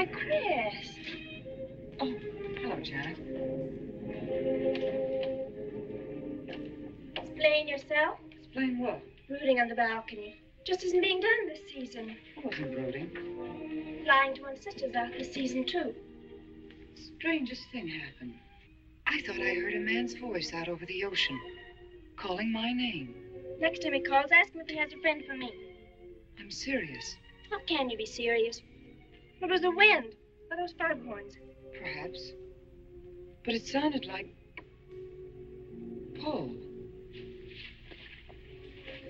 Why, Chris. Oh, hello, Janet. Explain yourself. Explain what? Brooding on the balcony. Just isn't being done this season. I wasn't brooding. Flying to one's sister's out this season, too. Strangest thing happened. I thought I heard a man's voice out over the ocean, calling my name. Next time he calls, ask him if he has a friend for me. I'm serious. How can you be serious? It was the wind, or those foghorns. Perhaps. But it sounded like Paul.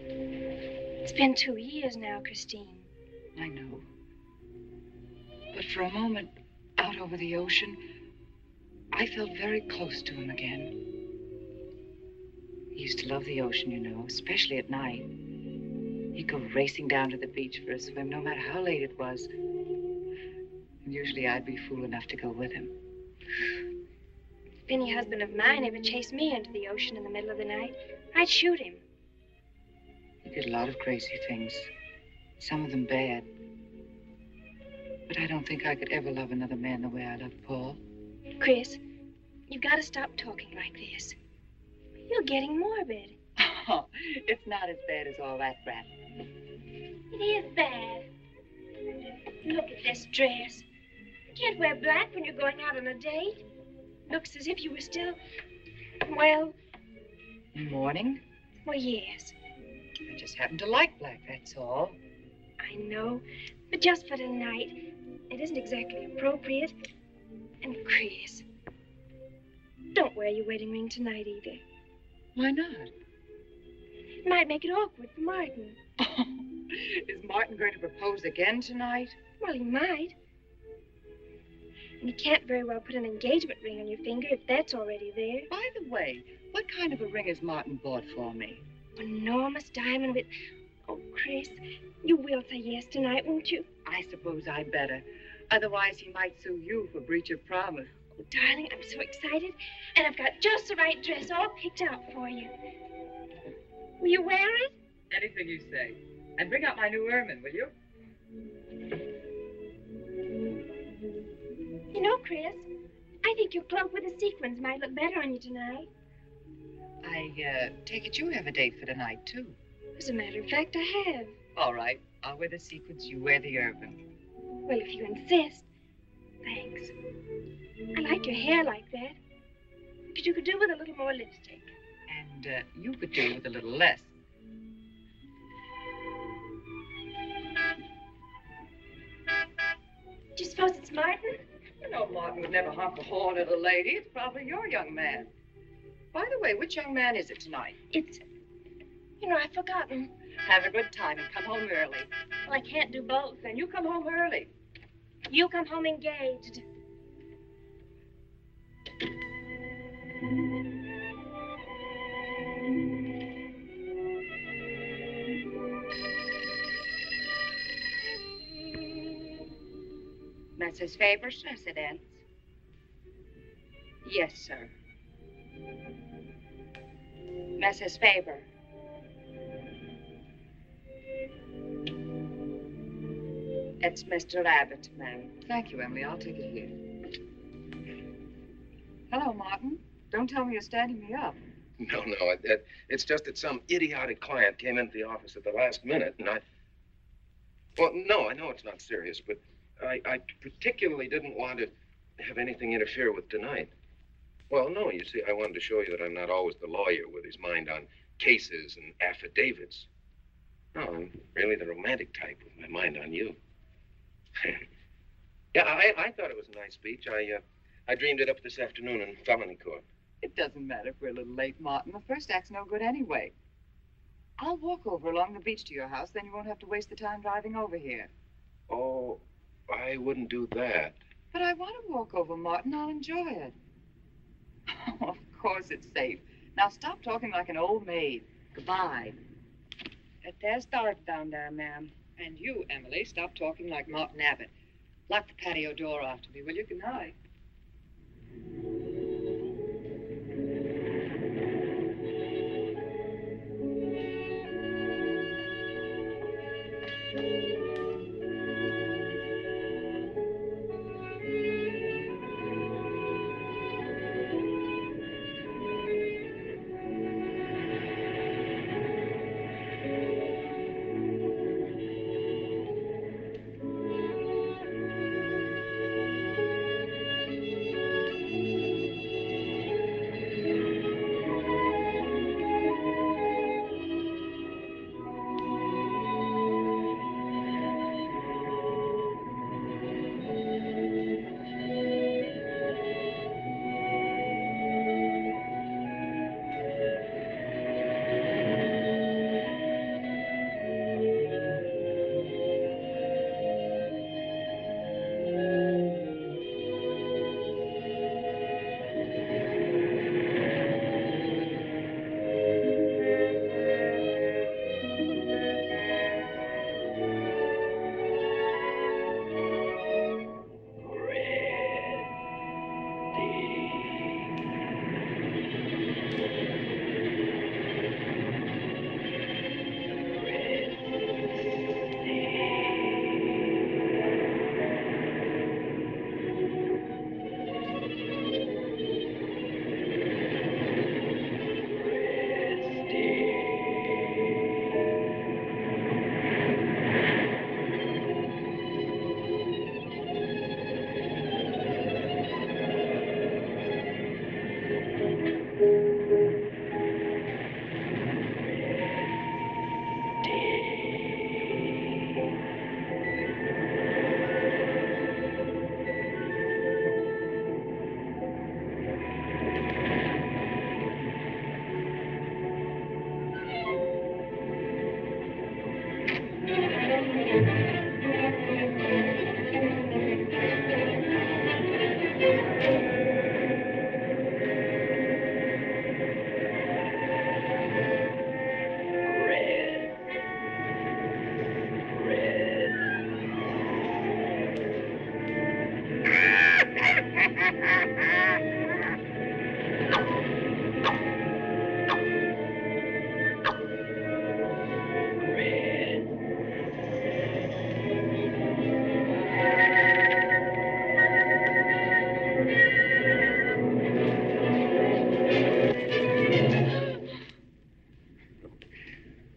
It's been 2 years now, Christine. I know. But for a moment, out over the ocean, I felt very close to him again. He used to love the ocean, you know, especially at night. He'd go racing down to the beach for a swim, no matter how late it was. And usually I'd be fool enough to go with him. If any husband of mine ever chased me into the ocean in the middle of the night, I'd shoot him. He did a lot of crazy things, some of them bad. But I don't think I could ever love another man the way I loved Paul. Chris, you've got to stop talking like this. You're getting morbid. Oh, it's not as bad as all that rap. It is bad. Look at this dress. You can't wear black when you're going out on a date. Looks as if you were still, well... Mourning? Well, yes. I just happen to like black, that's all. I know, but just for tonight, it isn't exactly appropriate. And Chris, don't wear your wedding ring tonight either. Why not? It might make it awkward for Martin. Oh, is Martin going to propose again tonight? Well, he might. And you can't very well put an engagement ring on your finger if that's already there. By the way, what kind of a ring has Martin bought for me? An enormous diamond with... Oh, Chris, you will say yes tonight, won't you? I suppose I better. Otherwise, he might sue you for breach of promise. Oh, darling, I'm so excited. And I've got just the right dress all picked out for you. Will you wear it? Anything you say. And bring out my new ermine, will you? You know, Chris, I think your cloak with the sequins might look better on you tonight. I take it you have a date for tonight, too. As a matter of fact, I have. All right. I'll wear the sequins, you wear the ermine. Well, if you insist. Thanks. I like your hair like that. But you could do with a little more lipstick. And you could do with a little less. Do you suppose it's Martin? No, Martin would never honk the horn at a lady. It's probably your young man. By the way, which young man is it tonight? It's... I've forgotten. Have a good time and come home early. Well, I can't do both. Then you come home early. You come home engaged. Mrs. Faber's residence? Yes, sir. Mrs. Faber. It's Mr. Abbott, ma'am. Thank you, Emily. I'll take it here. Hello, Martin. Don't tell me you're standing me up. No, it's just that some idiotic client came into the office at the last minute, and well, no, I know it's not serious, but I particularly didn't want to have anything interfere with tonight. Well, no, you see, I wanted to show you that I'm not always the lawyer with his mind on cases and affidavits. No, I'm really the romantic type with my mind on you. Yeah, I thought it was a nice speech. I dreamed it up this afternoon in felony court. It doesn't matter if we're a little late, Martin. The first act's no good anyway. I'll walk over along the beach to your house, then you won't have to waste the time driving over here. Oh, I wouldn't do that. But I want to walk over, Martin. I'll enjoy it. Oh, of course it's safe. Now stop talking like an old maid. Goodbye. There's Dorothy down there, ma'am. And you, Emily, stop talking like Martin Abbott. Lock the patio door after me, will you? Good night.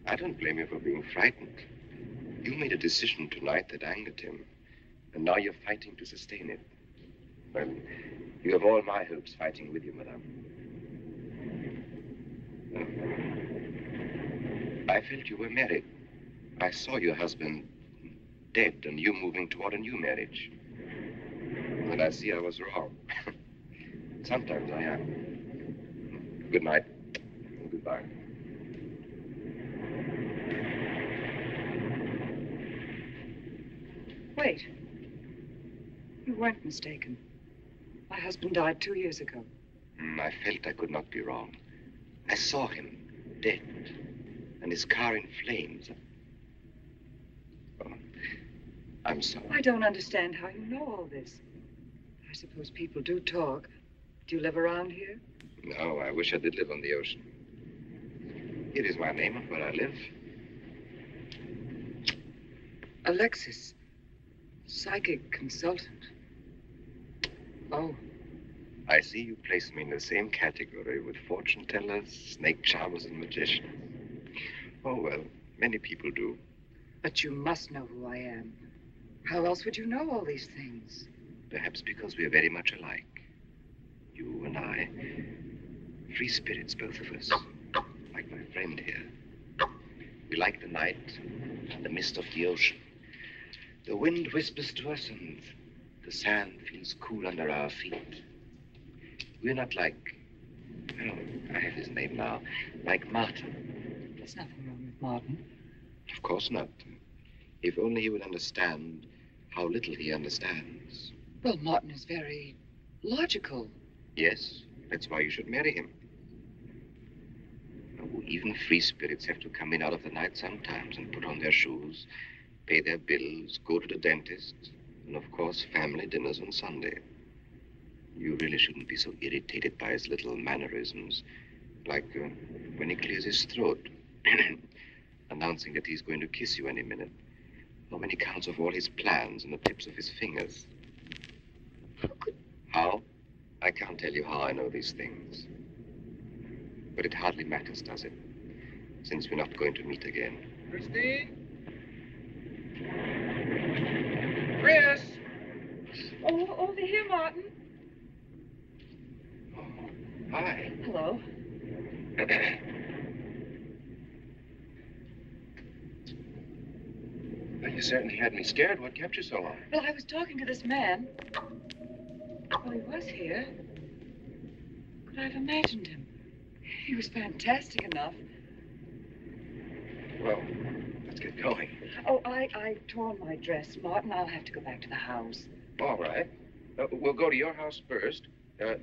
I don't blame you for being frightened. You made a decision tonight that angered him, and now you're fighting to sustain it. Well, you have all my hopes fighting with you, madame. I felt you were married. I saw your husband dead and you moving toward a new marriage. And I see I was wrong. Sometimes I am. Good night. And goodbye. Wait. You weren't mistaken. My husband died 2 years ago. I felt I could not be wrong. I saw him, dead, and his car in flames. Oh, I'm sorry. I don't understand how you know all this. I suppose people do talk. Do you live around here? No, I wish I did live on the ocean. Here is my name of where I live. Alexis, psychic consultant. Oh. I see you place me in the same category with fortune tellers, snake charmers, and magicians. Oh, well, many people do. But you must know who I am. How else would you know all these things? Perhaps because we are very much alike. You and I. Free spirits, both of us. Like my friend here. We like the night and the mist of the ocean. The wind whispers to us and the sand feels cool under our feet. We're not like, oh, I have his name now, like Martin. There's nothing wrong with Martin. Of course not. If only he would understand how little he understands. Well, Martin is very logical. Yes, that's why you should marry him. Oh, even free spirits have to come in out of the night sometimes and put on their shoes, pay their bills, go to the dentist, and of course, family dinners on Sunday. You really shouldn't be so irritated by his little mannerisms, like when he clears his throat, announcing that he's going to kiss you any minute, or when he counts off all his plans on the tips of his fingers. How? I can't tell you how I know these things. But it hardly matters, does it? Since we're not going to meet again. Christine? Chris! Oh, over here, Martin. Oh, hi. Hello. Well, you certainly had me scared. What kept you so long? Well, I was talking to this man. Well, he was here. Could I have imagined him? He was fantastic enough. Well, let's get going. Oh, I torn my dress, Martin. I'll have to go back to the house. All right. We'll go to your house first.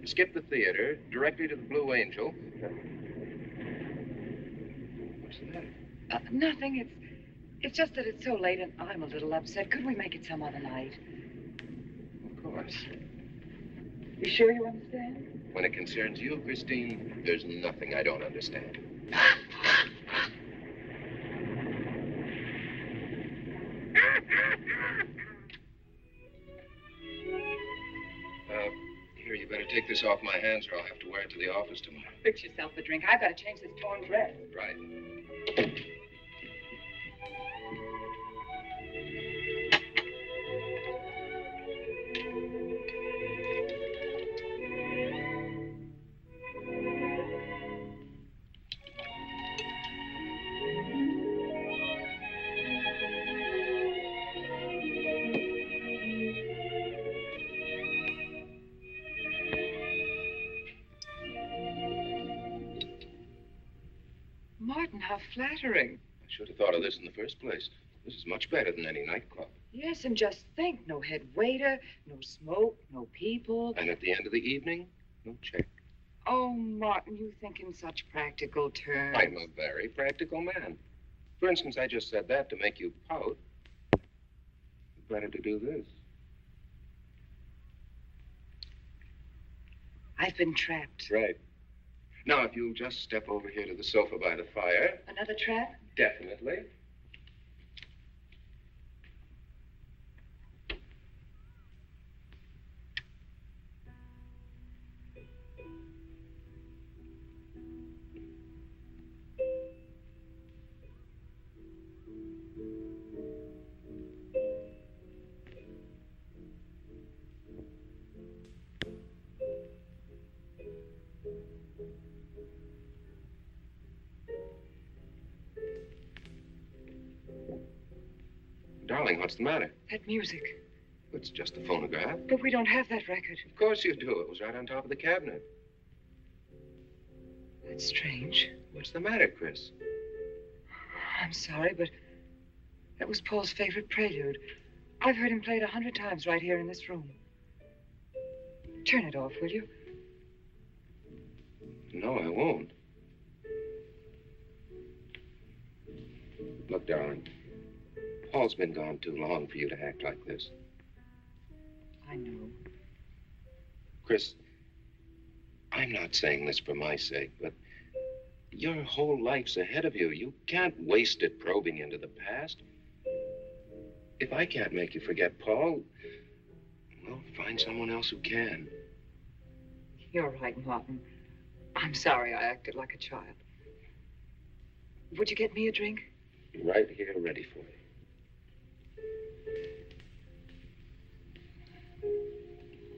Skip the theater, directly to the Blue Angel. What's the matter? Nothing. It's just that it's so late and I'm a little upset. Could we make it some other night? Of course. You sure you understand? When it concerns you, Christine, there's nothing I don't understand. Here, you better take this off my hands or I'll have to wear it to the office tomorrow. Fix yourself a drink. I've got to change this torn dress. Right. Martin, how flattering. I should have thought of this in the first place. This is much better than any nightclub. Yes, and just think, no head waiter, no smoke, no people. And at the end of the evening, no check. Oh, Martin, you think in such practical terms. I'm a very practical man. For instance, I just said that to make you pout. Better to do this. I've been trapped. Right. Now, if you'll just step over here to the sofa by the fire. Another trap? Definitely. Darling, what's the matter? That music. But it's just a phonograph. But we don't have that record. Of course you do. It was right on top of the cabinet. That's strange. What's the matter, Chris? I'm sorry, but that was Paul's favorite prelude. I've heard him play it 100 times right here in this room. Turn it off, will you? No, I won't. Look, darling, Paul's been gone too long for you to act like this. I know. Chris, I'm not saying this for my sake, but your whole life's ahead of you. You can't waste it probing into the past. If I can't make you forget Paul, well, find someone else who can. You're right, Martin. I'm sorry I acted like a child. Would you get me a drink? Right here, ready for you.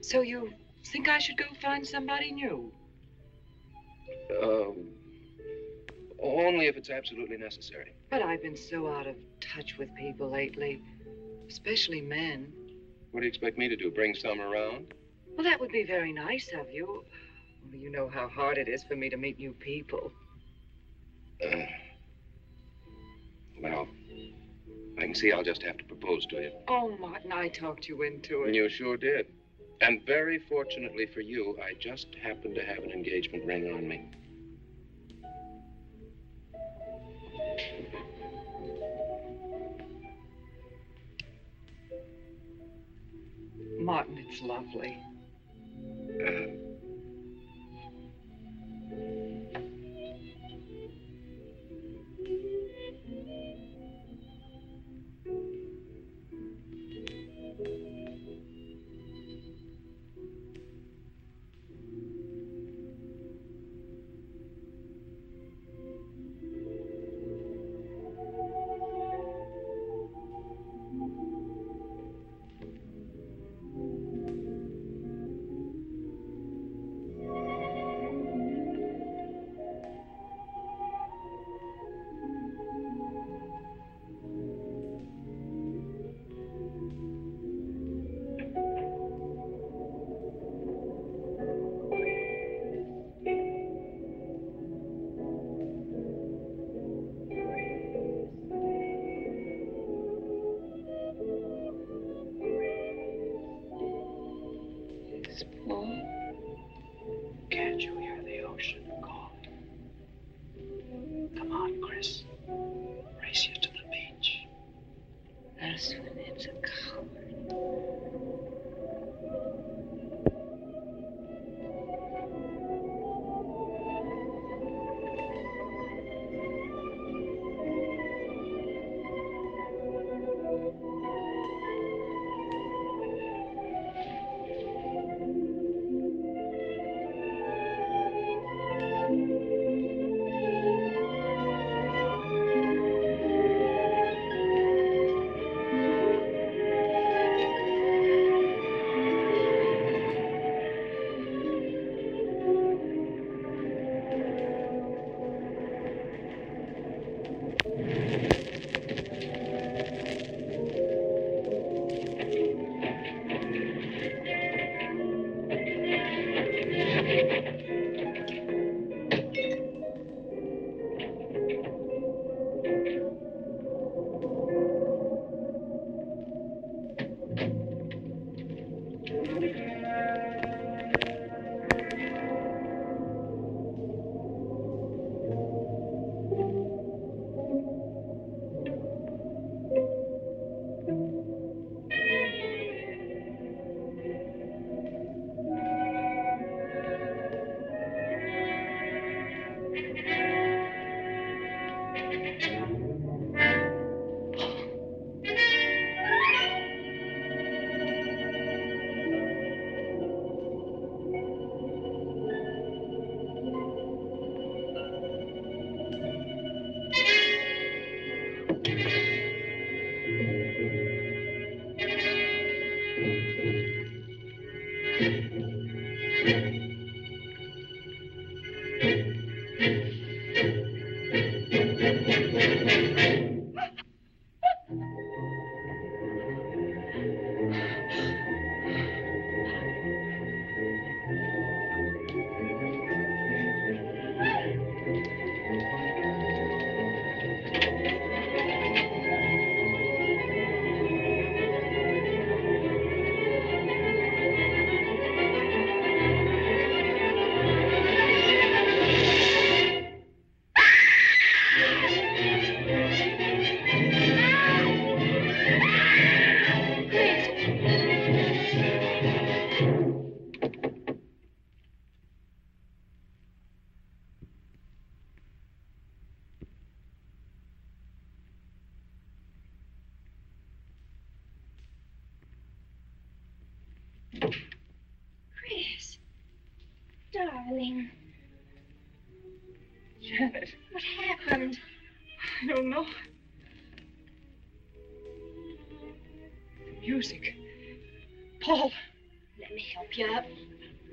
So you think I should go find somebody new? Only if it's absolutely necessary. But I've been so out of touch with people lately, especially men. What do you expect me to do, bring some around? Well, that would be very nice of you. Only you know how hard it is for me to meet new people. Well, I can see I'll just have to propose to you. Oh, Martin, I talked you into it. You sure did. And very fortunately for you, I just happened to have an engagement ring on me. Martin, it's lovely. Can't you hear the ocean calling? Come on, Chris. Race you to the beach. That's when it's a coward.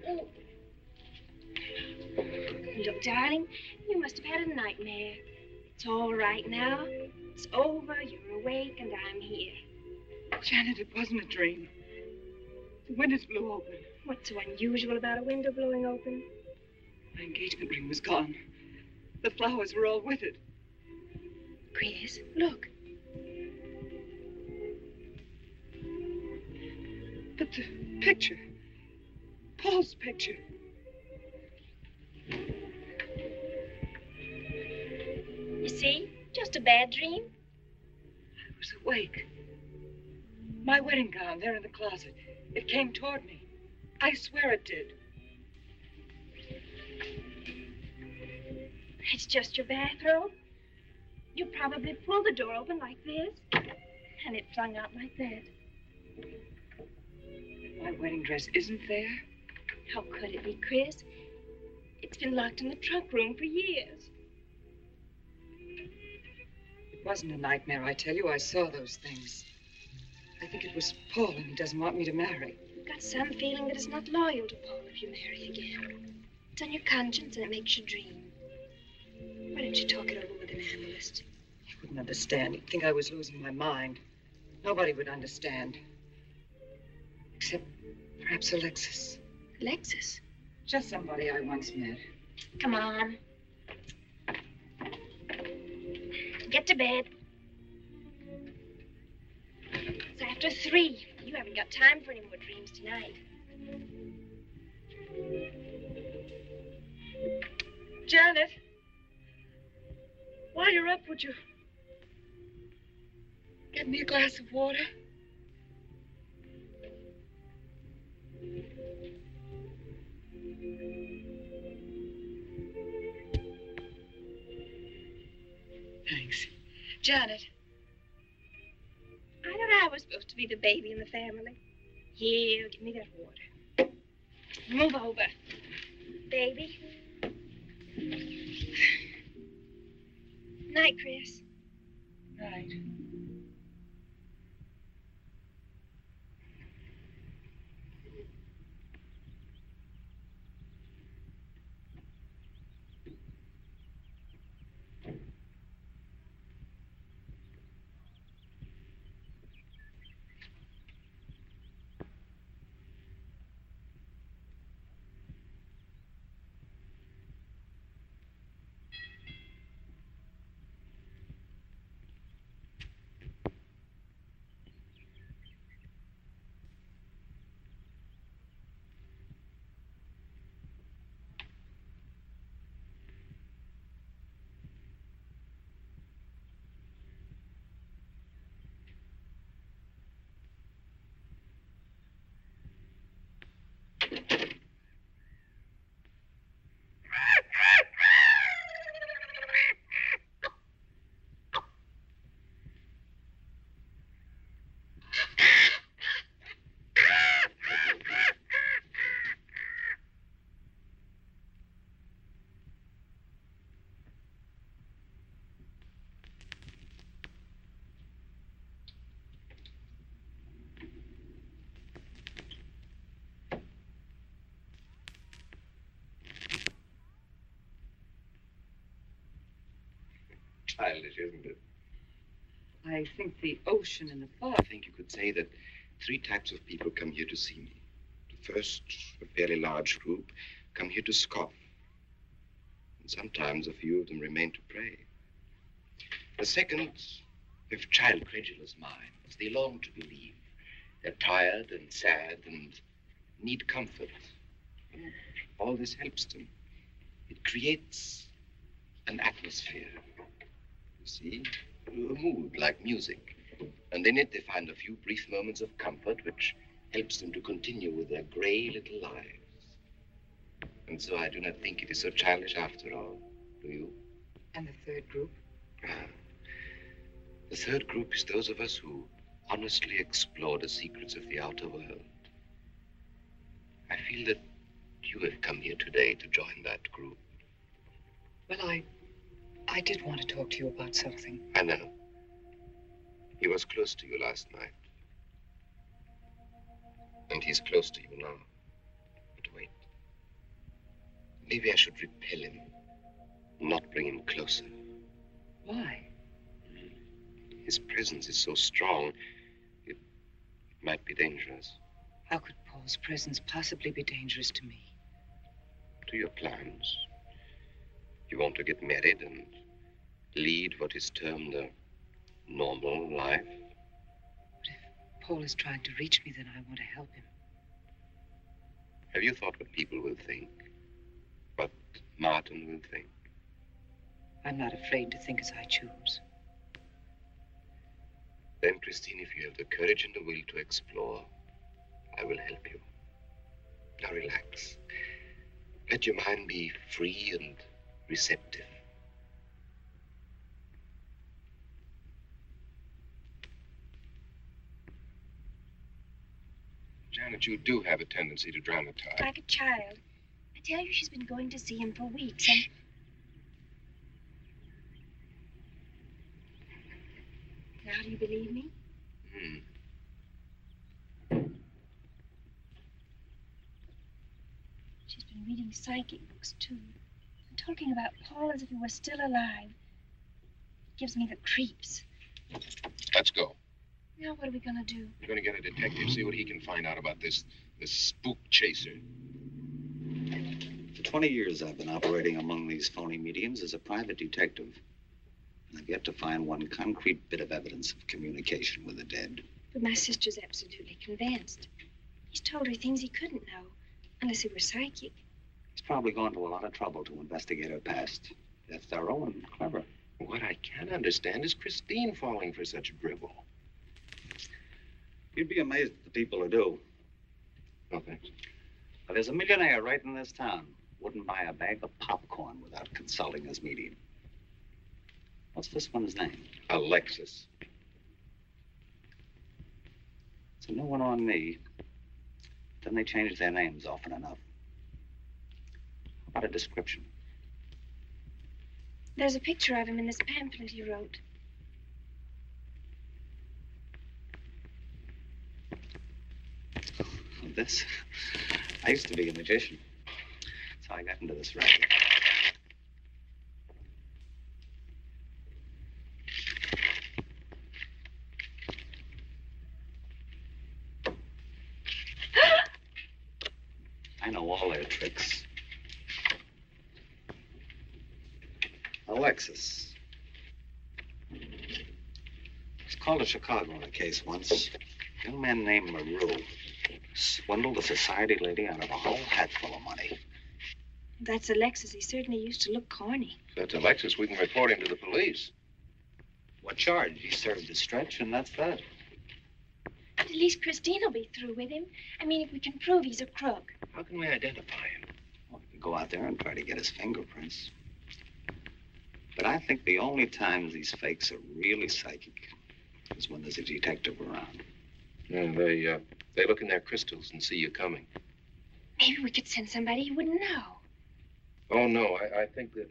Oh. Look, darling, you must have had a nightmare. It's all right now. It's over, you're awake, and I'm here. Janet, it wasn't a dream. The windows blew open. What's so unusual about a window blowing open? My engagement ring was gone. The flowers were all with it. Chris, look. But the picture, Paul's picture. You see? Just a bad dream. I was awake. My wedding gown there in the closet. It came toward me. I swear it did. It's just your bathrobe. You probably pulled the door open like this, and it flung out like that. My wedding dress isn't there. How could it be, Chris? It's been locked in the trunk room for years. It wasn't a nightmare, I tell you. I saw those things. I think it was Paul, and he doesn't want me to marry. You've got some feeling that it's not loyal to Paul if you marry again. It's on your conscience, and it makes you dream. Why don't you talk it over with an analyst? He wouldn't understand. He'd think I was losing my mind. Nobody would understand. Except perhaps Alexis. Alexis? Just somebody I once met. Come on. Get to bed. It's after 3. You haven't got time for any more dreams tonight. Janet, while you're up, would you get me a glass of water? Thanks. Janet. I thought I was supposed to be the baby in the family. Here, give me that water. Move over. Baby. Night, Chris. Night. Childish, isn't it? I think the ocean and the fog. I think you could say that 3 types of people come here to see me. The first, a fairly large group, come here to scoff. And sometimes a few of them remain to pray. The second have child credulous minds. They long to believe. They're tired and sad and need comfort. All this helps them. It creates an atmosphere. You see, a mood like music. And in it they find a few brief moments of comfort which helps them to continue with their gray little lives. And so I do not think it is so childish after all. Do you? And the third group? The third group is those of us who honestly explore the secrets of the outer world. I feel that you have come here today to join that group. Well, I did want to talk to you about something. I know. He was close to you last night. And he's close to you now. But wait. Maybe I should repel him, not bring him closer. Why? His presence is so strong, it might be dangerous. How could Paul's presence possibly be dangerous to me? To your plans. You want to get married and lead what is termed a normal life. But if Paul is trying to reach me, then I want to help him. Have you thought what people will think? What Martin will think? I'm not afraid to think as I choose. Then, Christine, if you have the courage and the will to explore, I will help you. Now relax. Let your mind be free and receptive. Janet, you do have a tendency to dramatize. Like a child. I tell you, she's been going to see him for weeks, and... Now, do you believe me? She's been reading psychic books, too. And talking about Paul as if he were still alive. It gives me the creeps. Let's go. Now, what are we going to do? We're going to get a detective, see what he can find out about this spook chaser. For 20 years, I've been operating among these phony mediums as a private detective. And I've yet to find one concrete bit of evidence of communication with the dead. But my sister's absolutely convinced. He's told her things he couldn't know, unless he were psychic. He's probably gone to a lot of trouble to investigate her past. They're thorough and clever. What I can't understand is Christine falling for such drivel. You'd be amazed at the people who do. No, thanks. But there's a millionaire right in this town. Wouldn't buy a bag of popcorn without consulting his medium. What's this one's name? Alexis. It's a new one on me. Then they change their names often enough. How about a description? There's a picture of him in this pamphlet he wrote. This? I used to be a magician. That's how I got into this racket. I know all their tricks. Alexis. Was called to Chicago on a case once. A young man named LaRue swindled a society lady out of a whole hatful of money. That's Alexis. He certainly used to look corny. If that's Alexis, we can report him to the police. What charge? He served his stretch, and that's that. But at least Christine will be through with him. I mean, if we can prove he's a crook. How can we identify him? Well, we could go out there and try to get his fingerprints. But I think the only times these fakes are really psychic is when there's a detective around. Yeah, they look in their crystals and see you coming. Maybe we could send somebody who wouldn't know. Oh, no, I think that...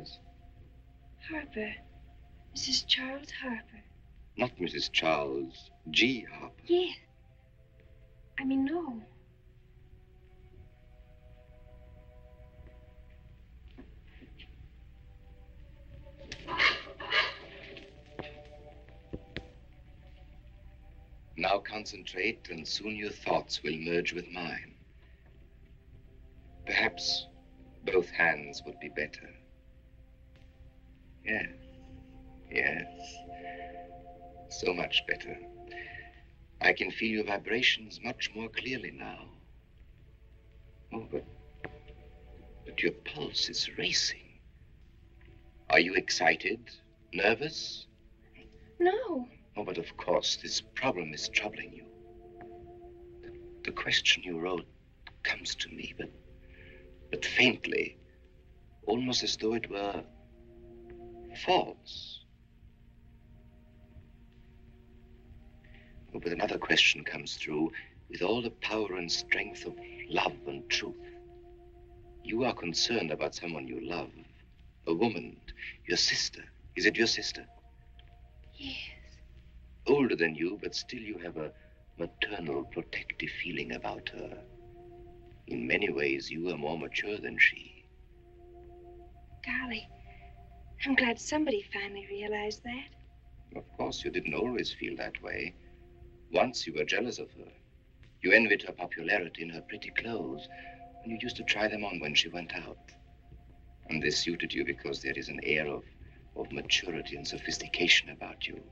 Yes? Harper. Mrs. Charles Harper. Not Mrs. Charles G. Harper. Yes. I mean, no. Now concentrate, and soon your thoughts will merge with mine. Perhaps both hands would be better. Yes, yes. So much better. I can feel your vibrations much more clearly now. Oh, but your pulse is racing. Are you excited? Nervous? No. Oh, but of course, this problem is troubling you. The question you wrote comes to me, but faintly, almost as though it were false. Oh, but another question comes through with all the power and strength of love and truth. You are concerned about someone you love, a woman, your sister. Is it your sister? Yes. Older than you, but still you have a maternal, protective feeling about her. In many ways, you are more mature than she. Golly, I'm glad somebody finally realized that. Of course, you didn't always feel that way. Once you were jealous of her. You envied her popularity in her pretty clothes, and you used to try them on when she went out. And this suited you because there is an air of maturity and sophistication about you.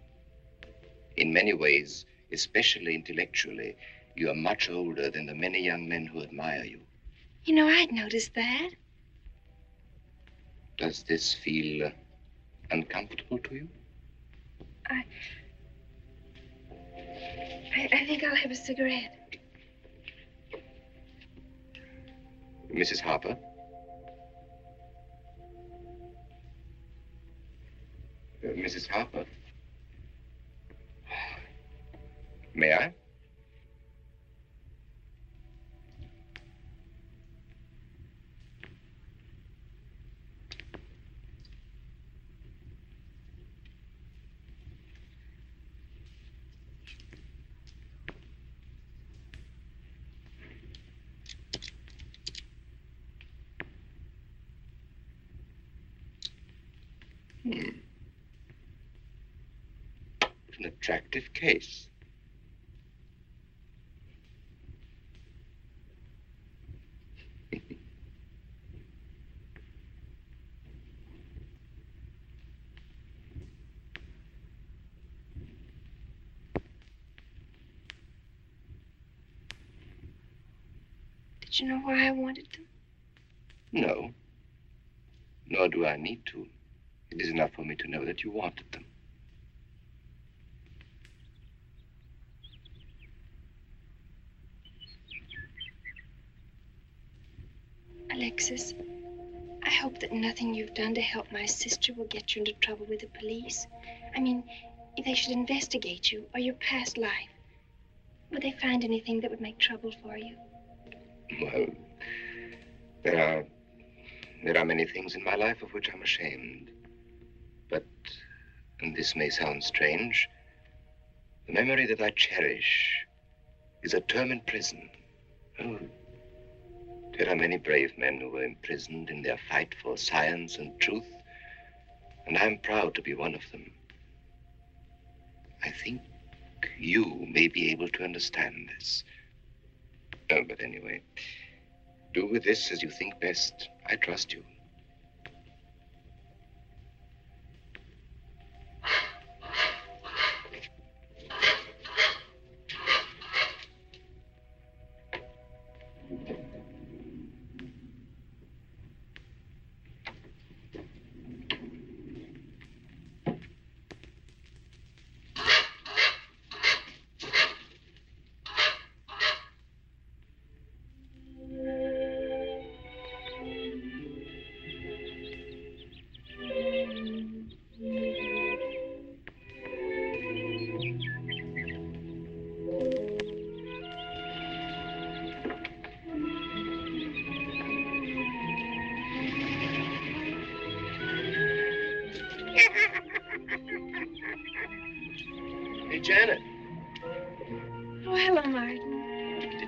In many ways, especially intellectually, you are much older than the many young men who admire you. You know, I'd noticed that. Does this feel uncomfortable to you? I think I'll have a cigarette. Mrs. Harper? Mrs. Harper? May I? An attractive case. Did you know why I wanted them? No. Nor do I need to. It is enough for me to know that you wanted them. Alexis, I hope that nothing you've done to help my sister will get you into trouble with the police. I mean, if they should investigate you or your past life, would they find anything that would make trouble for you? Well, there are many things in my life of which I'm ashamed. But, and this may sound strange, the memory that I cherish is a term in prison. Oh, there are many brave men who were imprisoned in their fight for science and truth, and I'm proud to be one of them. I think you may be able to understand this. Oh, but anyway, do with this as you think best. I trust you.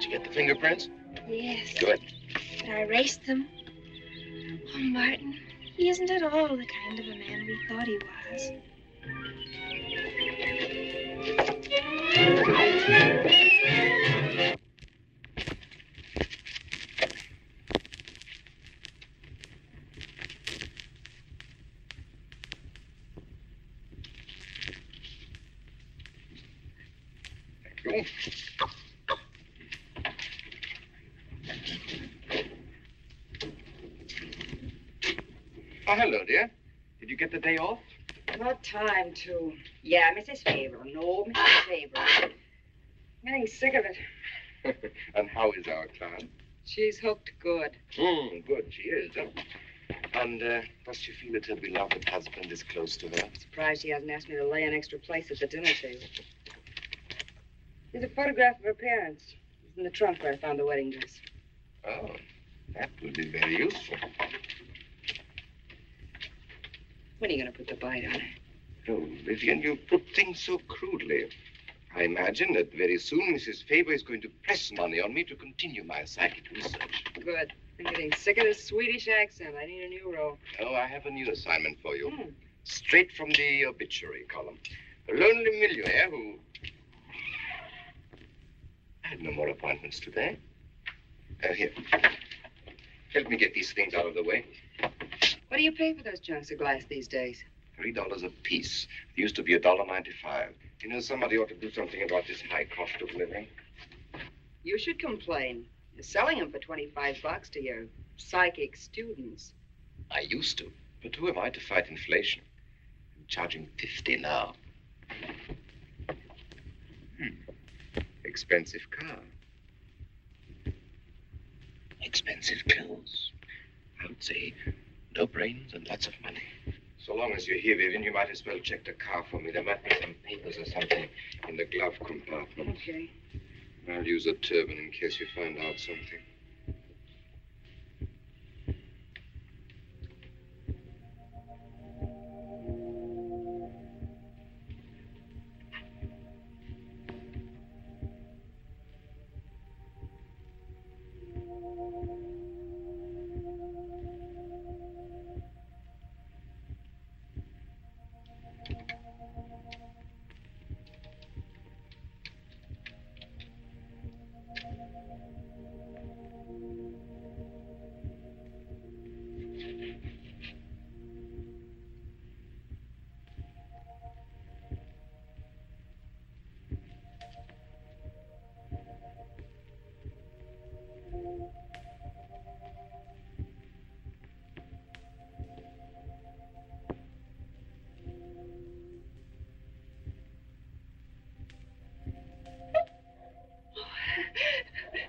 you get the fingerprints? Yes. Good. But I erased them. Oh, Martin, he isn't at all the kind of a man we thought he was. Thank you. Oh, hello, dear. Did you get the day off? Not time to. Yeah, Mrs. Faber. No, Mrs. Faber. I'm getting sick of it. And how is our clown? She's hooked good. Good, she is. And does she feel that her beloved husband is close to her? Surprised she hasn't asked me to lay an extra place at the dinner table. There's a photograph of her parents. It's in the trunk where I found the wedding dress. Oh, that will be very useful. When are you going to put the bite on her? Oh, Vivian, you put things so crudely. I imagine that very soon Mrs. Faber is going to press money on me to continue my psychic research. Good. I'm getting sick of this Swedish accent. I need a new role. Oh, I have a new assignment for you. Straight from the obituary column. A lonely millionaire who... I had no more appointments today. Here. Help me get these things out of the way. What do you pay for those chunks of glass these days? $3 a piece. It used to be $1.95. You know, somebody ought to do something about this high cost of living. You should complain. You're selling them for $25 to your psychic students. I used to. But who am I to fight inflation? I'm charging $50 now. Expensive car. Expensive clothes. I would say no brains and lots of money. So long as you're here, Vivian, you might as well check the car for me. There might be some papers or something in the glove compartment. Okay. I'll use a turban in case you find out something.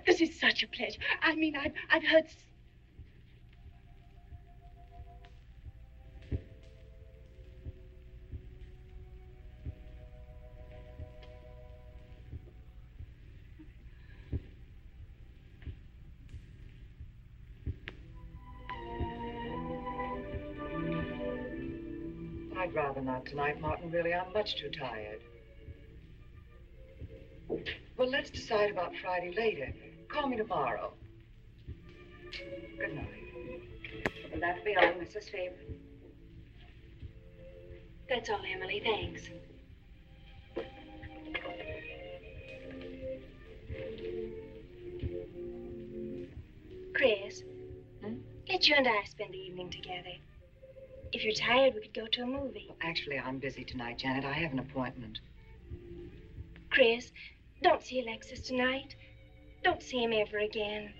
This is such a pleasure. I mean, I've heard... I'd rather not tonight, Martin. Really, I'm much too tired. Well, let's decide about Friday later. Call me tomorrow. Good night. Will that be all, Mrs. Faber? That's all, Emily. Thanks. Chris, let you and I spend the evening together. If you're tired, we could go to a movie. Well, actually, I'm busy tonight, Janet. I have an appointment. Chris, don't see Alexis tonight. Don't see him ever again.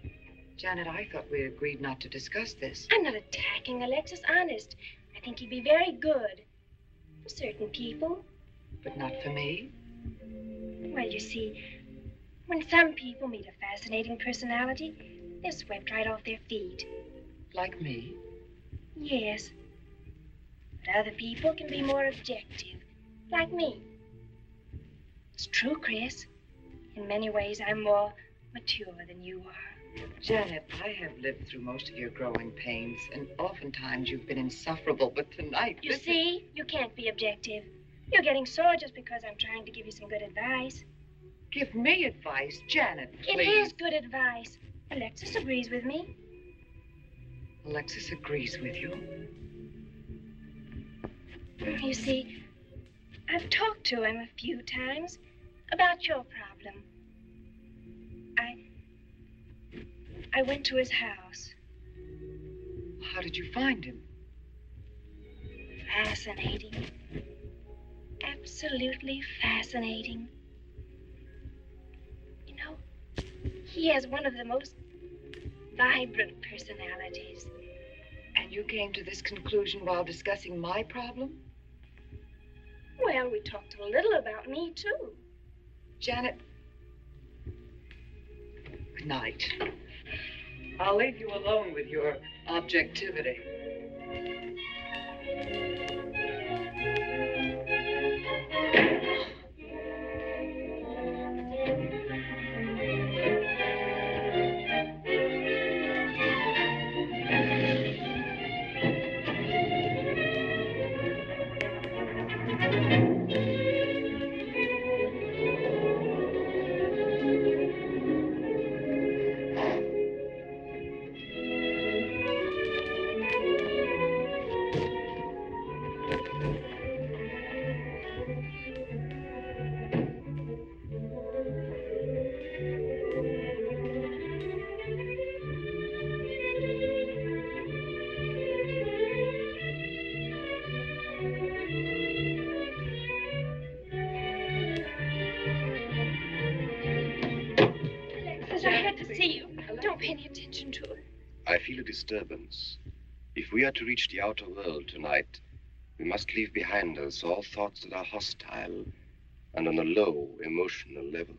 Janet, I thought we agreed not to discuss this. I'm not attacking Alexis, honest. I think he'd be very good for certain people. But not for me? Well, you see, when some people meet a fascinating personality, they're swept right off their feet. Like me? Yes. But other people can be more objective, like me. It's true, Chris. In many ways, I'm more mature than you are. Janet, I have lived through most of your growing pains, and oftentimes you've been insufferable, but tonight... You see, you can't be objective. You're getting sore just because I'm trying to give you some good advice. Give me advice, Janet, It please. is good advice. Alexis agrees with me. Alexis agrees with you. You see, I've talked to him a few times about your problem. I went to his house. How did you find him? Fascinating. Absolutely fascinating. You know, he has one of the most vibrant personalities. And you came to this conclusion while discussing my problem? Well, we talked a little about me, too. Janet, good night. I'll leave you alone with your objectivity. Alexis, I had to see you. Don't pay any attention to it. I feel a disturbance. If we are to reach the outer world tonight, we must leave behind us all thoughts that are hostile and on a low emotional level.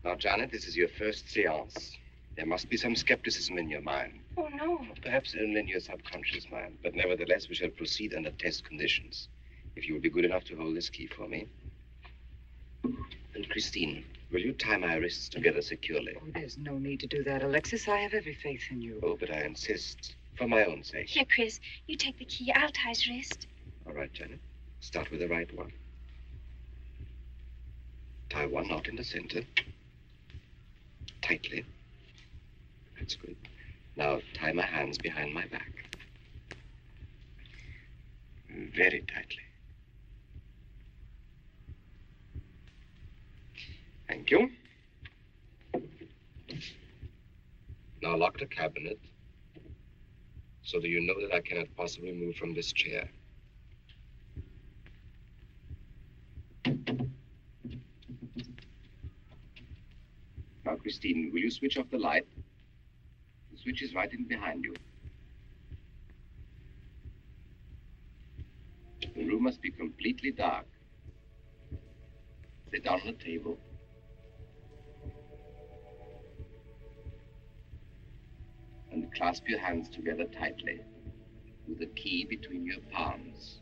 Now, Janet, this is your first seance. There must be some skepticism in your mind. Oh, no. Perhaps only in your subconscious mind, but nevertheless, we shall proceed under test conditions. If you will be good enough to hold this key for me. And Christine, will you tie my wrists together securely? Oh, there's no need to do that, Alexis. I have every faith in you. Oh, but I insist, for my own sake. Here, Chris, you take the key. I'll tie his wrist. All right, Janet. Start with the right one. Tie one knot in the center. Tightly. That's good. Now tie my hands behind my back. Very tightly. Thank you. Now lock the cabinet so that you know that I cannot possibly move from this chair. Now, Christine, will you switch off the light? The switch is right in behind you. The room must be completely dark. Sit down on the table. And clasp your hands together tightly, with the key between your palms.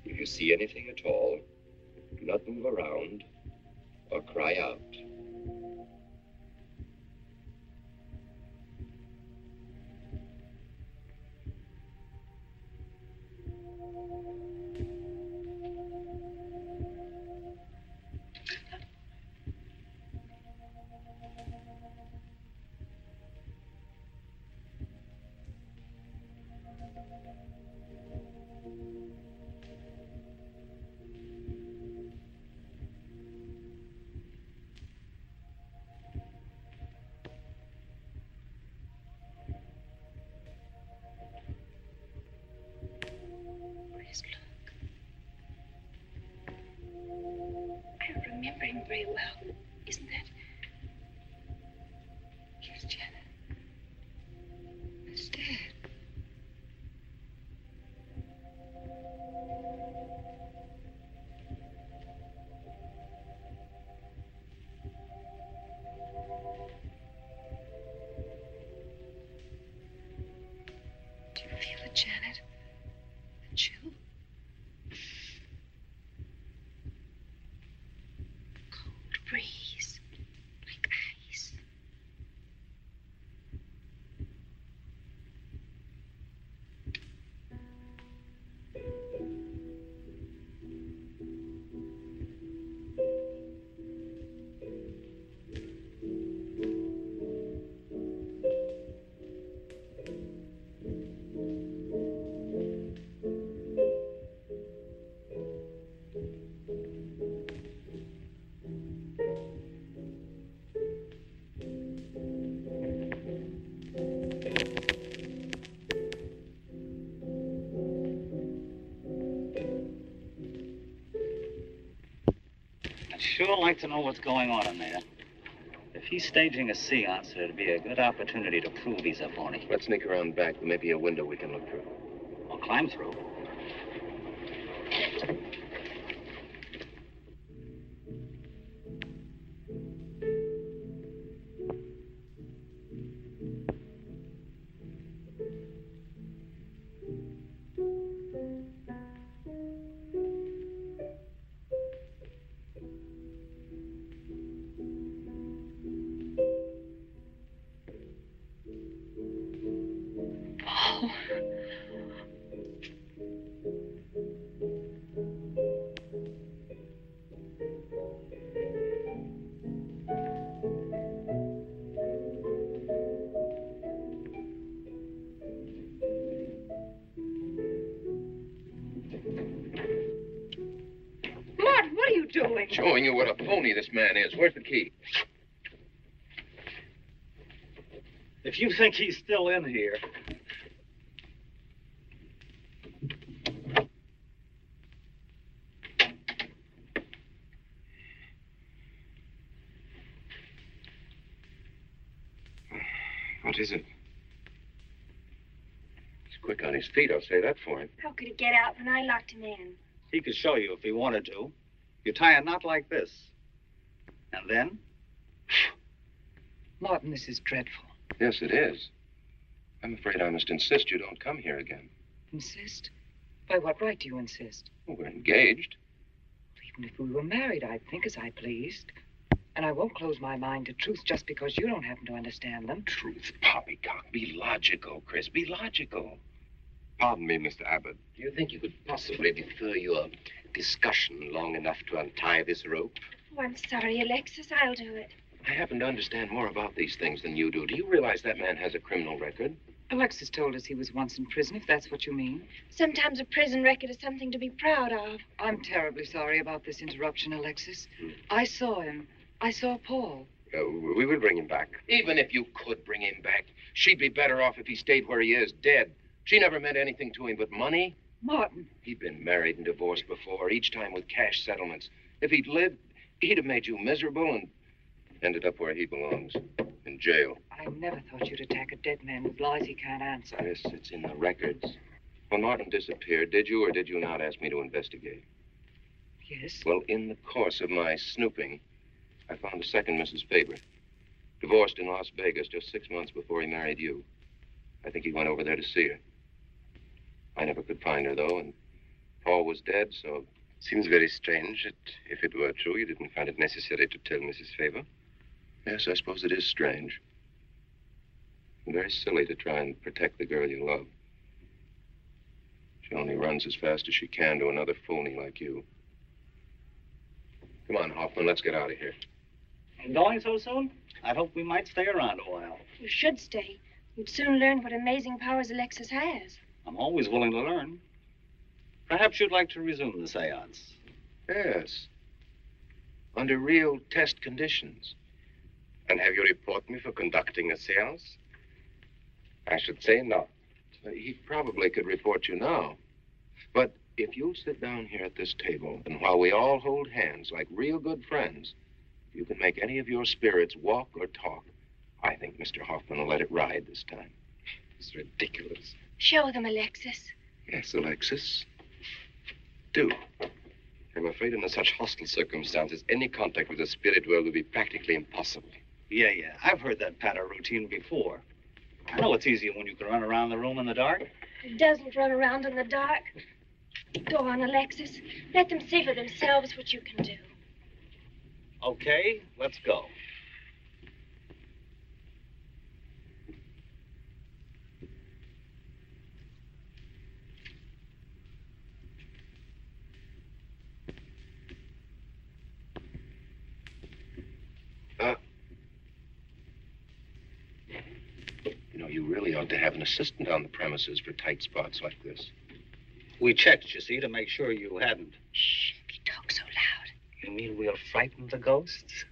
If you see anything at all, do not move around or cry out. Chris, look. I remember him very well. Isn't that? Yes, Janet. It's Dad. Do you feel it, Janet? The chill? Cold breeze. sure like to know what's going on in there. If he's staging a seance, it'd be a good opportunity to prove he's a phony. Let's sneak around back. There may be a window we can look through. Or climb through. Martin, what are you doing? Showing you what a phony this man is. Where's the key? If you think he's still in here... What is it? He's quick on his feet, I'll say that for him. How could he get out when I locked him in? He could show you if he wanted to. You tie a knot like this. And then... Martin, this is dreadful. Yes, it is. I'm afraid I must insist you don't come here again. Insist? By what right do you insist? Well, we're engaged. Even if we were married, I'd think as I pleased. And I won't close my mind to truth just because you don't happen to understand them. Truth, poppycock. Be logical, Chris. Be logical. Pardon me, Mr. Abbott. Do you think you could possibly defer your discussion long enough to untie this rope? Oh, I'm sorry, Alexis. I'll do it. I happen to understand more about these things than you do. Do you realize that man has a criminal record? Alexis told us he was once in prison, if that's what you mean. Sometimes a prison record is something to be proud of. I'm terribly sorry about this interruption, Alexis. I saw him. I saw Paul. We will bring him back. Even if you could bring him back, she'd be better off if he stayed where he is, dead. She never meant anything to him but money. Martin. He'd been married and divorced before, each time with cash settlements. If he'd lived, he'd have made you miserable and ended up where he belongs, in jail. I never thought you'd attack a dead man with lies he can't answer. Yes, it's in the records. When Martin disappeared, did you or did you not ask me to investigate? Yes. Well, in the course of my snooping, I found a second Mrs. Faber, divorced in Las Vegas just 6 months before he married you. I think he went over there to see her. I never could find her, though, and Paul was dead, so... Seems very strange that if it were true, you didn't find it necessary to tell Mrs. Faber. Yes, I suppose it is strange. And very silly to try and protect the girl you love. She only runs as fast as she can to another phony like you. Come on, Hoffman, let's get out of here. And going so soon? I'd hope we might stay around a while. You should stay. You'd soon learn what amazing powers Alexis has. I'm always willing to learn. Perhaps you'd like to resume the seance. Yes. Under real test conditions. And have you report me for conducting a seance? I should say not. He probably could report you now. But if you'll sit down here at this table, and while we all hold hands like real good friends, if you can make any of your spirits walk or talk, I think Mr. Hoffman will let it ride this time. It's ridiculous. Show them, Alexis. Yes, Alexis. Do. I'm afraid under such hostile circumstances, any contact with the spirit world will be practically impossible. Yeah. I've heard that pattern routine before. I know it's easier when you can run around the room in the dark. It doesn't run around in the dark. Go on, Alexis. Let them see for themselves what you can do. Okay, let's go. You know, you really ought to have an assistant on the premises for tight spots like this. We checked, you see, to make sure you hadn't. Shh, he talks so loud. You mean we'll frighten the ghosts?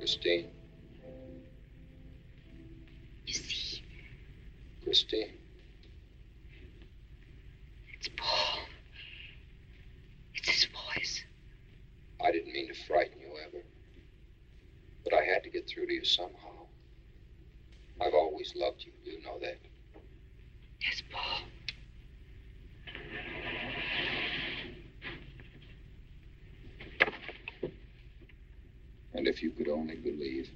Christine. You see, Christine. it's Paul. It's his voice. I didn't mean to frighten you ever. But I had to get through to you somehow. I've always loved you. You know that. Yes, Paul. And if you could only believe,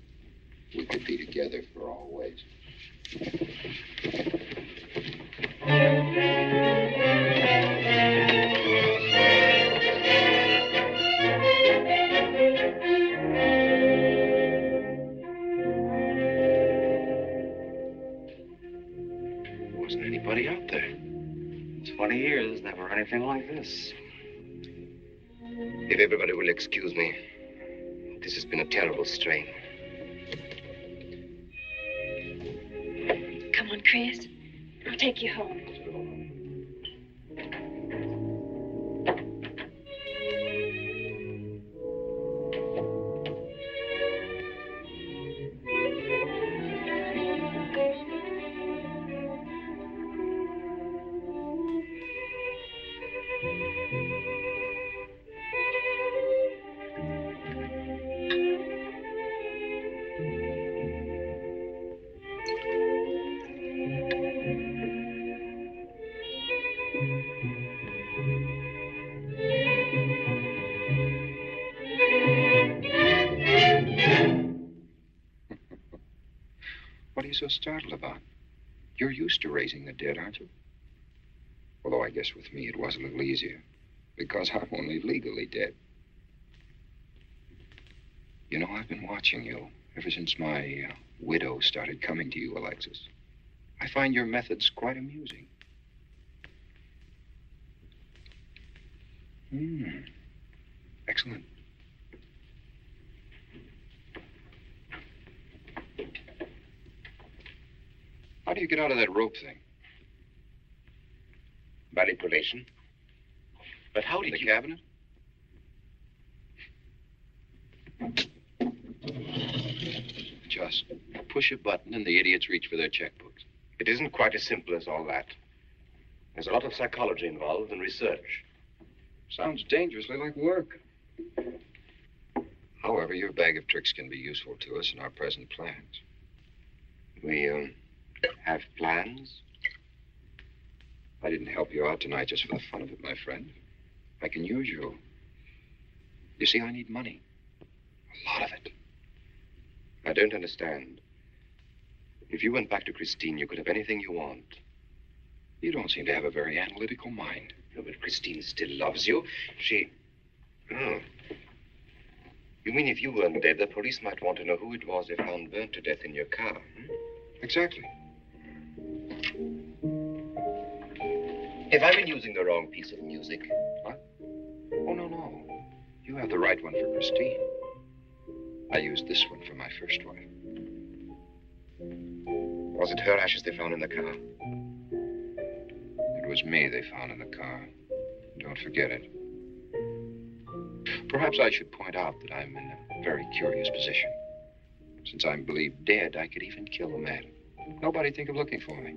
we could be together for always. There wasn't anybody out there. 20 years, never anything like this. If everybody will excuse me, this has been a terrible strain. Come on, Chris. I'll take you home. What are you so startled about? You're used to raising the dead, aren't you? Although I guess with me it was a little easier, because I'm only legally dead. You know, I've been watching you ever since my widow started coming to you, Alexis. I find your methods quite amusing. Excellent. How do you get out of that rope thing? Manipulation. But how In did the you... cabinet? Just push a button and the idiots reach for their checkbooks. It isn't quite as simple as all that. There's a lot of psychology involved and research. Sounds dangerously like work. However, your bag of tricks can be useful to us in our present plans. We, have plans? I didn't help you out tonight just for the fun of it, my friend. I can use you. You see, I need money. A lot of it. I don't understand. If you went back to Christine, you could have anything you want. You don't seem to have a very analytical mind. No, but Christine still loves you. She... Oh. You mean if you weren't dead, the police might want to know who it was they found burnt to death in your car? Exactly. Have I been using the wrong piece of music? What? Oh, no. You have the right one for Christine. I used this one for my first wife. Was it her ashes they found in the car? It was me they found in the car. Don't forget it. Perhaps I should point out that I'm in a very curious position. Since I'm believed dead, I could even kill a man. Nobody'd think of looking for me.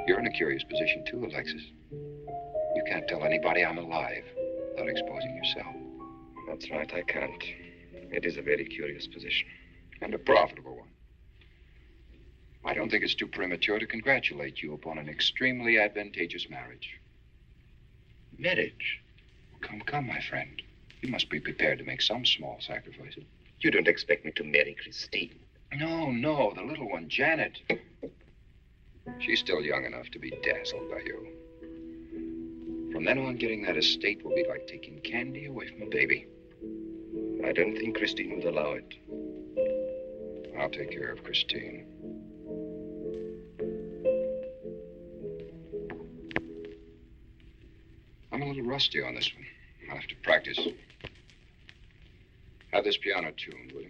You're in a curious position, too, Alexis. You can't tell anybody I'm alive without exposing yourself. That's right, I can't. It is a very curious position. And a profitable one. I don't think it's too premature to congratulate you upon an extremely advantageous marriage. Marriage? Come, my friend. You must be prepared to make some small sacrifices. You don't expect me to marry Christine? No, the little one, Janet. She's still young enough to be dazzled by you. From then on, getting that estate will be like taking candy away from a baby. I don't think Christine would allow it. I'll take care of Christine. I'm a little rusty on this one. I'll have to practice. Have this piano tuned, will you?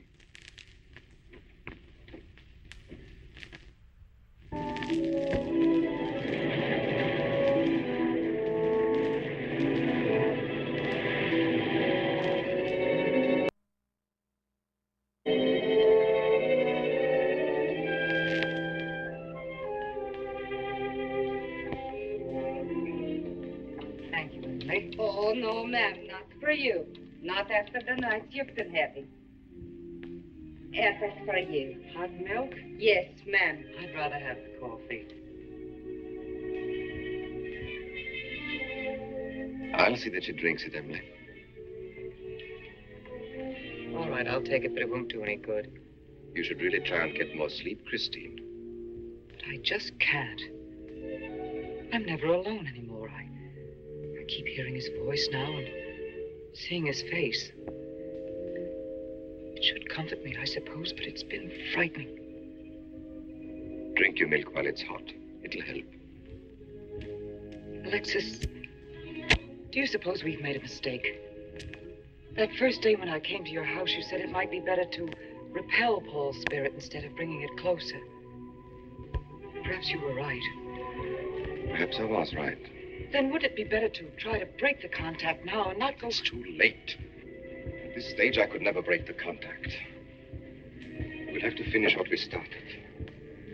Oh, no, ma'am, not for you. Not after the night you've been having. And that's for you. Hot milk? Yes, ma'am. I'd rather have the coffee. I'll see that she drinks it, Emily. All right, I'll take it, but it won't do any good. You should really try and get more sleep, Christine. But I just can't. I'm never alone anymore. I keep hearing his voice now and seeing his face. It should comfort me, I suppose, but it's been frightening. Drink your milk while it's hot. It'll help. Alexis, do you suppose we've made a mistake? That first day when I came to your house, you said it might be better to repel Paul's spirit instead of bringing it closer. Perhaps you were right. Perhaps I was right. Then would it be better to try to break the contact now and not go... It's too late. At this stage, I could never break the contact. We'll have to finish what we started.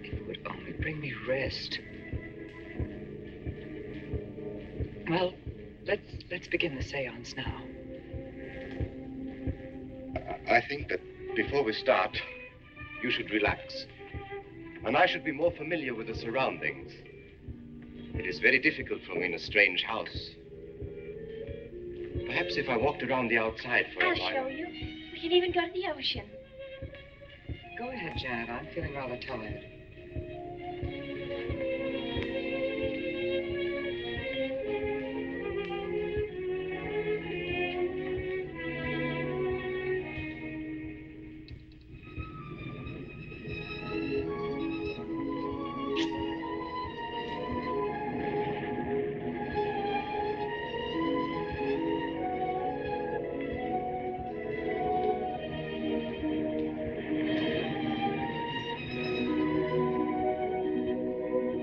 If it would only bring me rest. Well, let's begin the seance now. I think that before we start, you should relax. And I should be more familiar with the surroundings. It is very difficult for me in a strange house. Perhaps if I walked around the outside for a I'll while. show you. We can even go to the ocean. Go ahead, Janet. I'm feeling rather tired.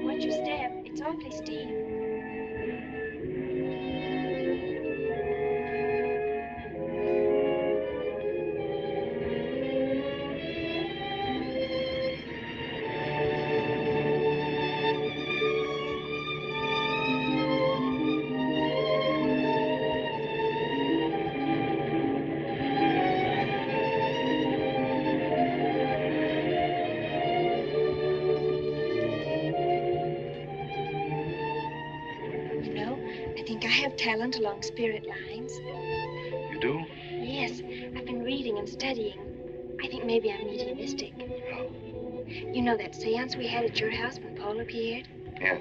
Watch your step. It's awfully steep. You know, I think I have talent along spirit lines. You do? Yes, I've been reading and studying. I think maybe I'm mediumistic. Oh. You know that seance we had at your house when Paul appeared? Yeah.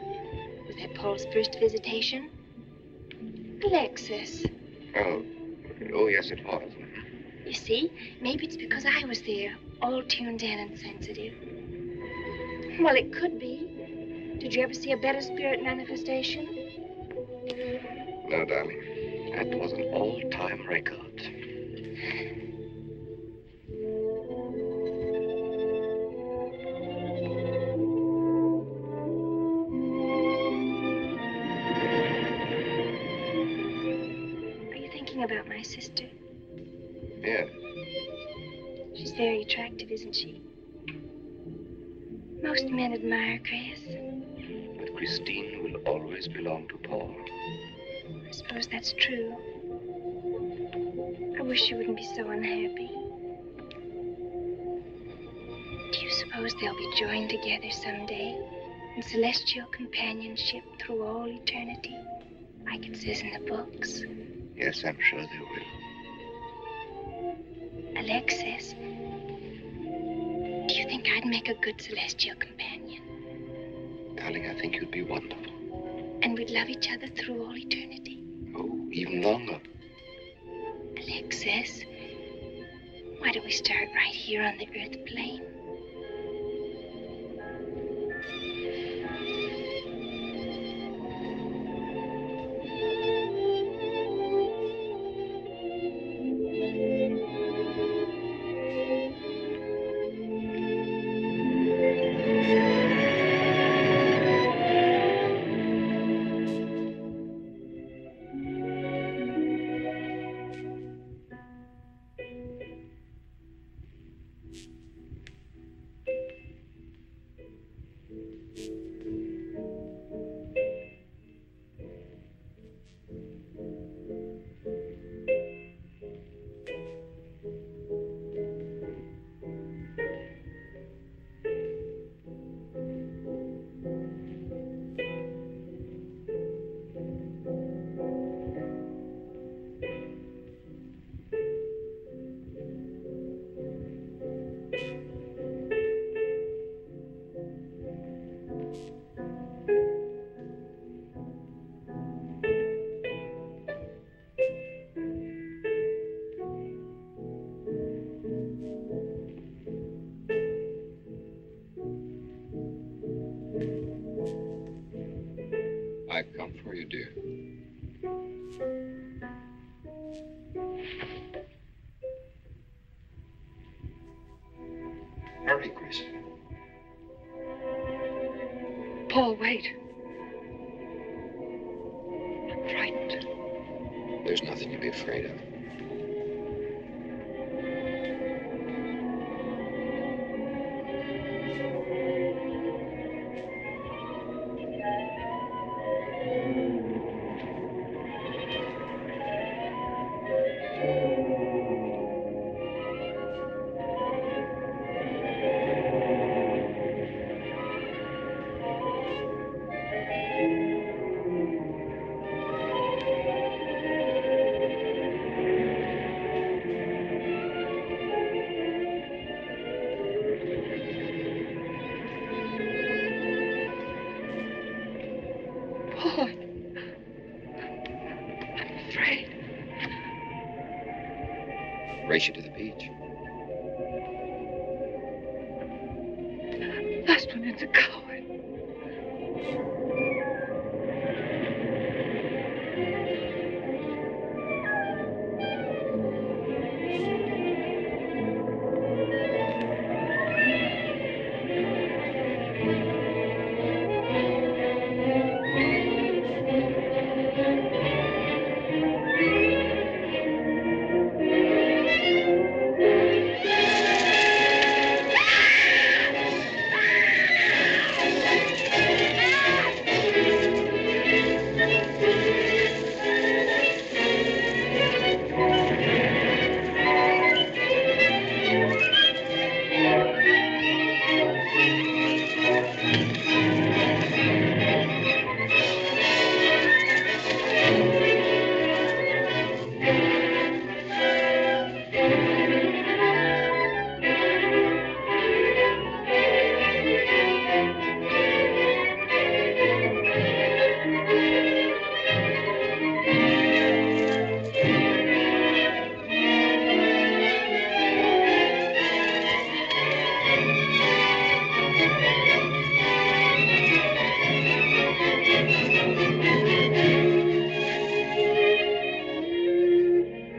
Was that Paul's first visitation? Alexis. Oh, yes, it was. You see, maybe it's because I was there, all tuned in and sensitive. Well, it could be. Did you ever see a better spirit manifestation? No, darling. That was an all-time record. Are you thinking about my sister? Yeah. She's very attractive, isn't she? Most men admire Chris. But Christine will always belong to Paul. I suppose that's true. I wish you wouldn't be so unhappy. Do you suppose they'll be joined together someday in celestial companionship through all eternity, like it says in the books? Yes, I'm sure they will. Alexis, do you think I'd make a good celestial companion? Darling, I think you'd be wonderful. And we'd love each other through all eternity? Oh, even longer. Alexis, why don't we start right here on the earth plane? for you, dear. Hurry, Chris. Paul, wait. I'm frightened. There's nothing to be afraid of. Paul, I'm afraid. Race you to the beach. Last one is a coward.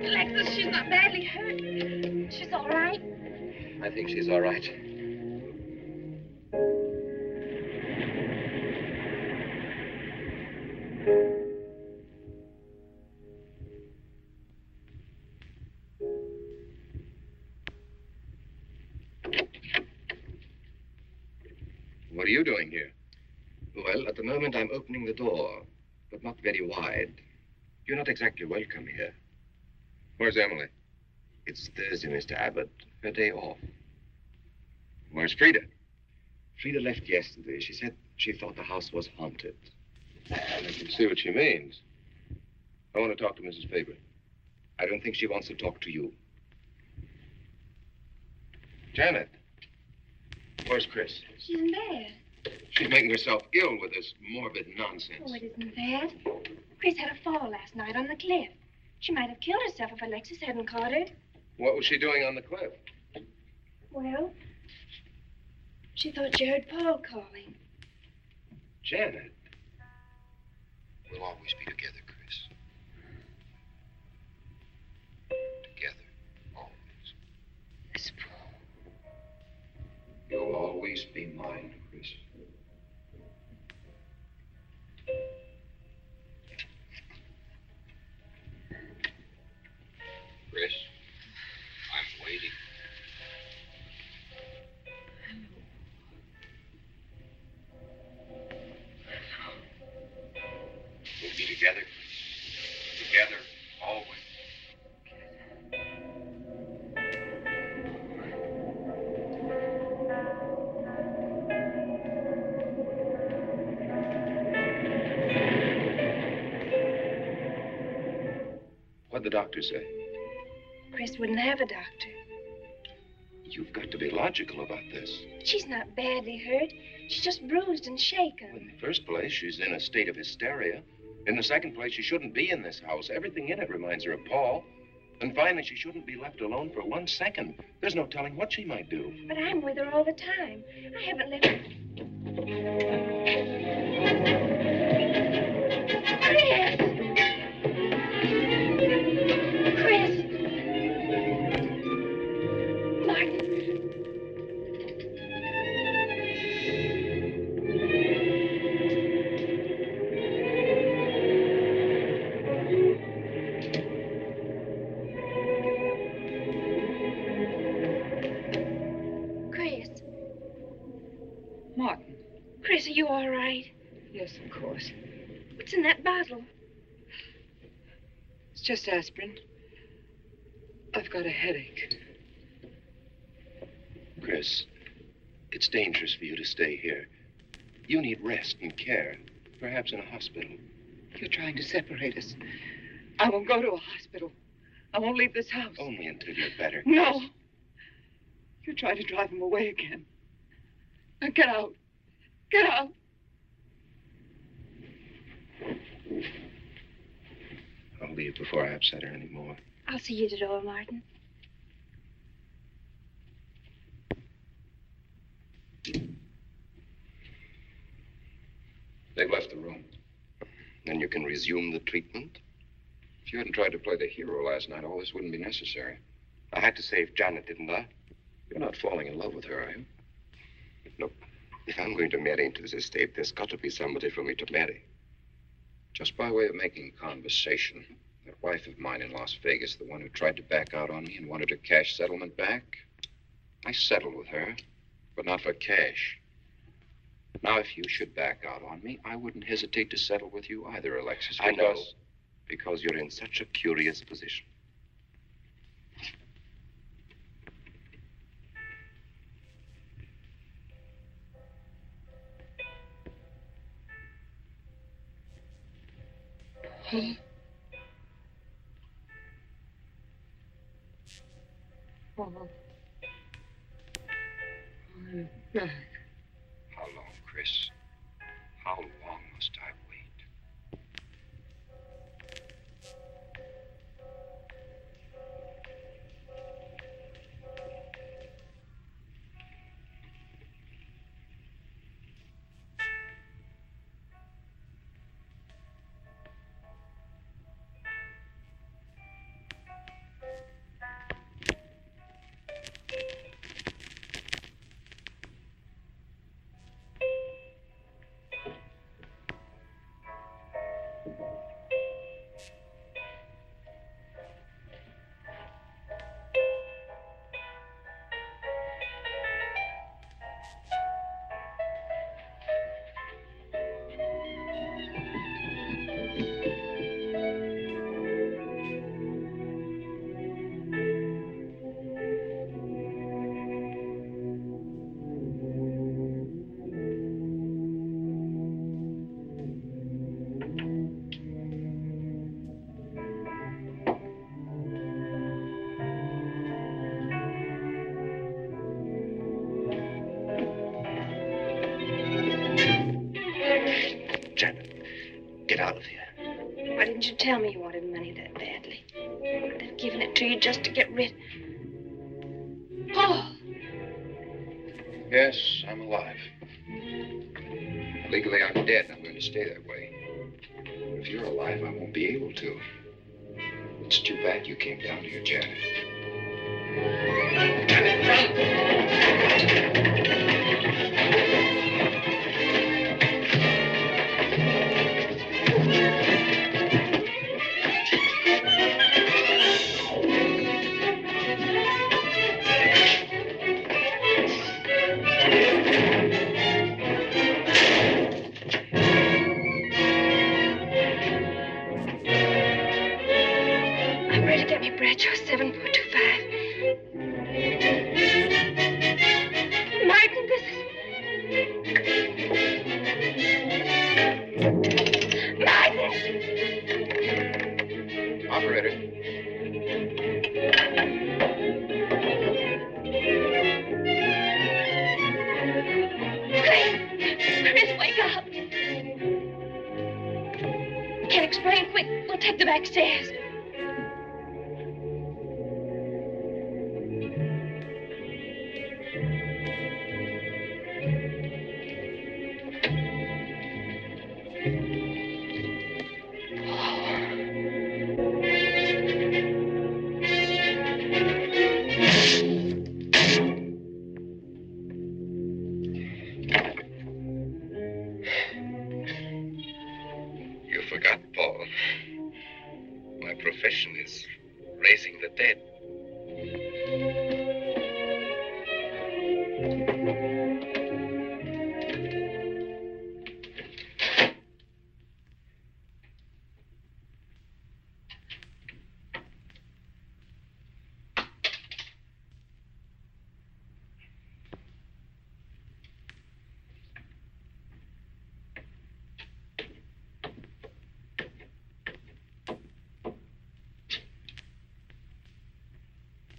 Alexis, she's not badly hurt. She's all right. I think she's all right. What are you doing here? Well, at the moment I'm opening the door, but not very wide. You're not exactly welcome here. Where's Emily? It's Thursday, Mr. Abbott. Her day off. Where's Frida? Frida left yesterday. She said she thought the house was haunted. I can see what she means. I want to talk to Mrs. Faber. I don't think she wants to talk to you. Janet. Where's Chris? She's in bed. She's making herself ill with this morbid nonsense. Oh, it isn't that. Chris had a fall last night on the cliff. She might have killed herself if Alexis hadn't caught her. What was she doing on the cliff? Well, she thought she heard Paul calling. Janet. We'll always be together, Chris. Together. Always. Miss Paul. You'll always be mine, Chris. Chris, I'm waiting. We'll be together, Chris. Together, always. What'd the doctor say? Chris wouldn't have a doctor. You've got to be logical about this. She's not badly hurt. She's just bruised and shaken. In the first place, she's in a state of hysteria. In the second place, she shouldn't be in this house. Everything in it reminds her of Paul. And finally, she shouldn't be left alone for 1 second. There's no telling what she might do. But I'm with her all the time. I haven't left her. Chris, are you all right? Yes, of course. What's in that bottle? It's just aspirin. I've got a headache. Chris, it's dangerous for you to stay here. You need rest and care, perhaps in a hospital. You're trying to separate us. I won't go to a hospital. I won't leave this house. Only until you're better. No. You're trying to drive him away again. Now get out. Get out. I'll leave before I upset her anymore. I'll see you to the door, Martin. They've left the room. Then you can resume the treatment. If you hadn't tried to play the hero last night, all this wouldn't be necessary. I had to save Janet, didn't I? You're not falling in love with her, are you? Look, if I'm going to marry into this estate, there's got to be somebody for me to marry. Just by way of making conversation, that wife of mine in Las Vegas, the one who tried to back out on me and wanted her cash settlement back, I settled with her, but not for cash. Now, if you should back out on me, I wouldn't hesitate to settle with you either, Alexis. I know, because you're in such a curious position. Oh. I'm back. How long, Chris? How long must I wait? Get out of here. Why didn't you tell me you wanted money that badly? I'd have given it to you just to get rid. Paul! Yes, I'm alive. Legally, I'm dead, and I'm going to stay that way. But if you're alive, I won't be able to. It's too bad you came down here, Janet. Janet, run! Bradshaw 7.25. Martin, this is... Martin! Operator. Chris, wake up. Can't explain. Quick, we'll take the back stairs.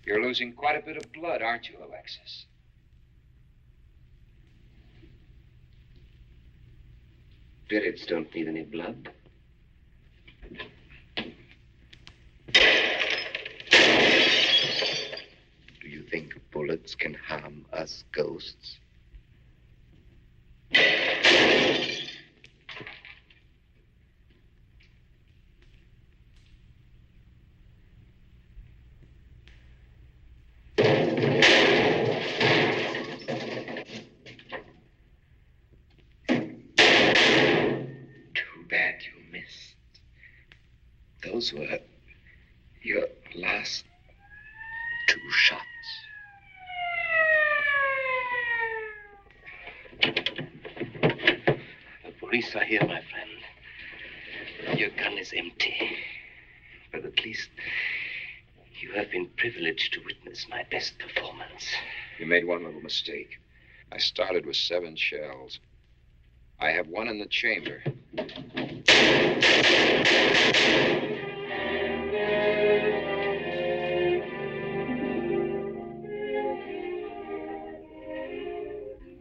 You're losing quite a bit of blood, aren't you, Alexis? Spirits don't need any blood. Do you think bullets can harm us ghosts? Bad you missed. Those were your last 2 shots. The police are here, my friend. Your gun is empty. But at least you have been privileged to witness my best performance. You made one little mistake. I started with 7 shells. I have 1 in the chamber.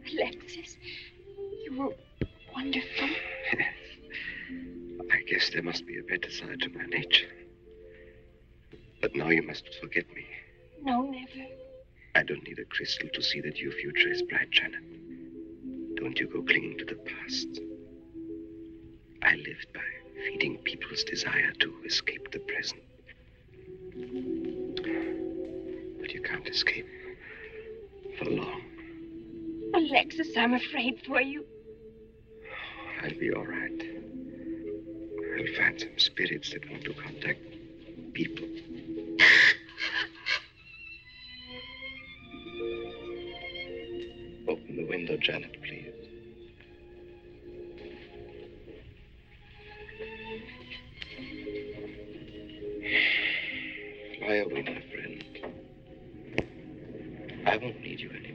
Alexis, you were wonderful. I guess there must be a better side to my nature. But now you must forget me. No, never. I don't need a crystal to see that your future is bright, Janet. Don't you go clinging to the past. I lived by feeding people's desire to escape the present. But you can't escape for long. Alexis, I'm afraid for you. I'll be all right. I'll find some spirits that want to contact people. Open the window, Janet, please. Fly away, my friend. I won't need you anymore.